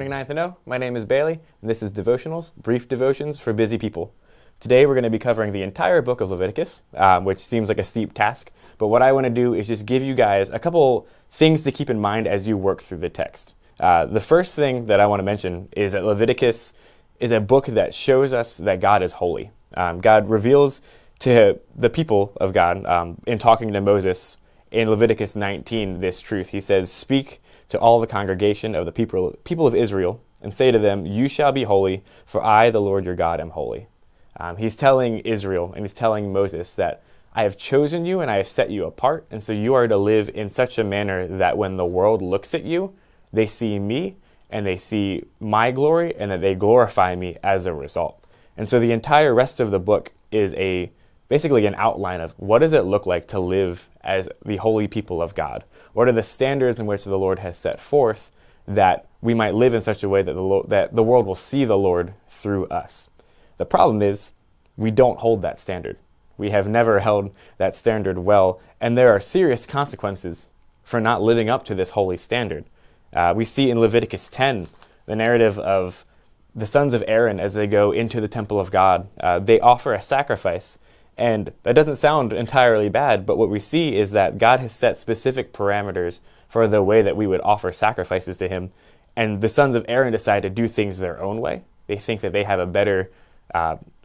morning, 9th and O. My name is Bailey, and this is Devotionals, brief devotions for busy people. Today we're going to be covering the entire book of Leviticus, which seems like a steep task, but what I want to do is just give you guys a couple things to keep in mind as you work through the text. The first thing that I want to mention is that Leviticus is a book that shows us that God is holy. God reveals to the people of God, in talking to Moses in Leviticus 19, this truth. He says, "Speak to all the congregation of the people of Israel, and say to them, you shall be holy, for I, the Lord your God, am holy." He's telling Israel, and he's telling Moses that I have chosen you and I have set you apart, and so you are to live in such a manner that when the world looks at you, they see me, and they see my glory, and that they glorify me as a result. And so the entire rest of the book is basically an outline of what does it look like to live as the holy people of God? What are the standards in which the Lord has set forth that we might live in such a way that the world will see the Lord through us? The problem is we don't hold that standard. We have never held that standard well, and there are serious consequences for not living up to this holy standard. We see in Leviticus 10 the narrative of the sons of Aaron as they go into the temple of God. They offer a sacrifice, and that doesn't sound entirely bad, but what we see is that God has set specific parameters for the way that we would offer sacrifices to him, and the sons of Aaron decide to do things their own way. They think that they have a better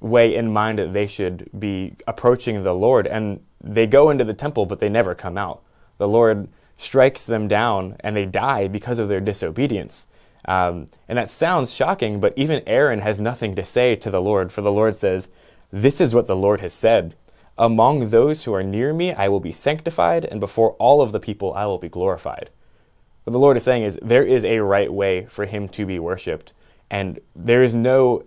way in mind that they should be approaching the Lord, and they go into the temple, but they never come out. The Lord strikes them down, and they die because of their disobedience. And that sounds shocking, but even Aaron has nothing to say to the Lord, for the Lord says, "This is what the Lord has said. Among those who are near me, I will be sanctified, and before all of the people, I will be glorified." What the Lord is saying is there is a right way for him to be worshipped, and there is no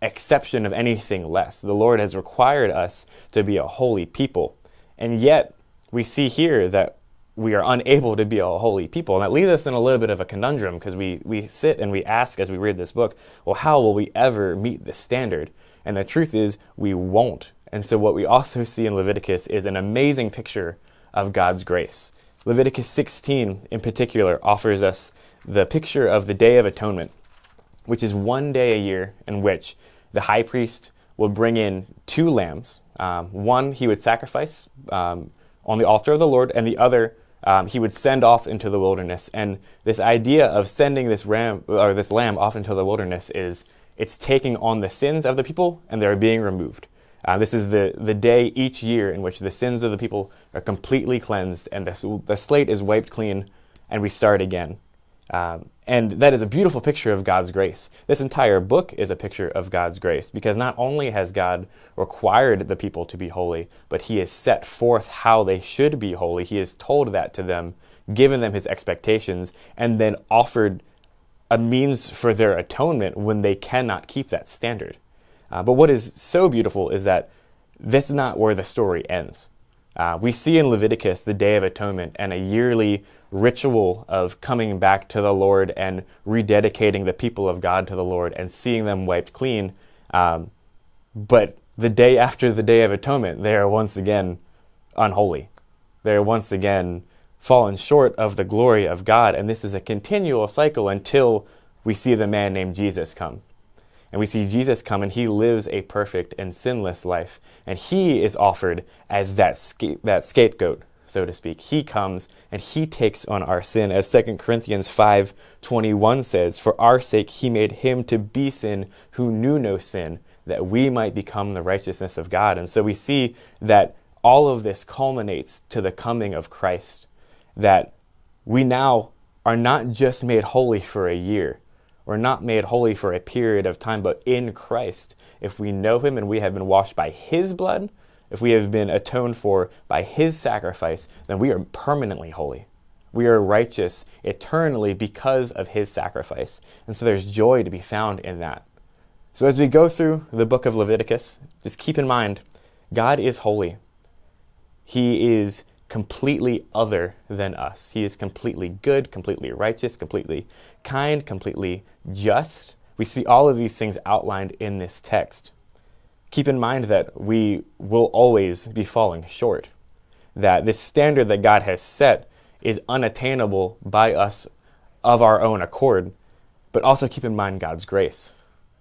exception of anything less. The Lord has required us to be a holy people, and yet we see here that we are unable to be a holy people, and that leaves us in a little bit of a conundrum, because we sit and we ask as we read this book, well, how will we ever meet this standard? And the truth is, we won't. And so what we also see in Leviticus is an amazing picture of God's grace. Leviticus 16, in particular, offers us the picture of the Day of Atonement, which is one day a year in which the high priest will bring in two lambs. One he would sacrifice on the altar of the Lord, and the other he would send off into the wilderness. And this idea of sending this lamb off into the wilderness is it's taking on the sins of the people, and they're being removed. This is the day each year in which the sins of the people are completely cleansed, and the slate is wiped clean, and we start again. And that is a beautiful picture of God's grace. This entire book is a picture of God's grace, because not only has God required the people to be holy, but he has set forth how they should be holy. He has told that to them, given them his expectations, and then offered a means for their atonement when they cannot keep that standard. But what is so beautiful is that this is not where the story ends. We see in Leviticus the Day of Atonement and a yearly ritual of coming back to the Lord and rededicating the people of God to the Lord and seeing them wiped clean. But the day after the Day of Atonement, they are once again unholy. They are once again fallen short of the glory of God, and this is a continual cycle until we see the man named Jesus come. And we see Jesus come, and he lives a perfect and sinless life, and he is offered as that scapegoat, so to speak. He comes and he takes on our sin, as 2 Corinthians 5:21 says, "For our sake he made him to be sin who knew no sin, that we might become the righteousness of God." And so we see that all of this culminates to the coming of Christ, that we now are not just made holy for a year. We're not made holy for a period of time, but in Christ, if we know him and we have been washed by his blood, if we have been atoned for by his sacrifice, then we are permanently holy. We are righteous eternally because of his sacrifice. And so there's joy to be found in that. So as we go through the book of Leviticus, just keep in mind, God is holy. He is completely other than us. He is completely good, completely righteous, completely kind, completely just. We see all of these things outlined in this text. Keep in mind that we will always be falling short, that this standard that God has set is unattainable by us of our own accord, But also keep in mind God's grace,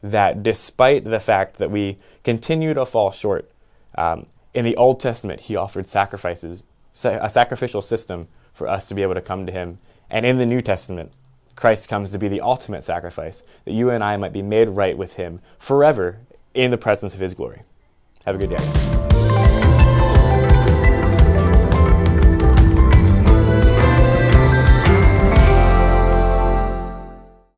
that despite the fact that we continue to fall short, in the Old Testament, he offered sacrifices, a sacrificial system for us to be able to come to him. And in the New Testament, Christ comes to be the ultimate sacrifice, that you and I might be made right with him forever in the presence of his glory. Have a good day.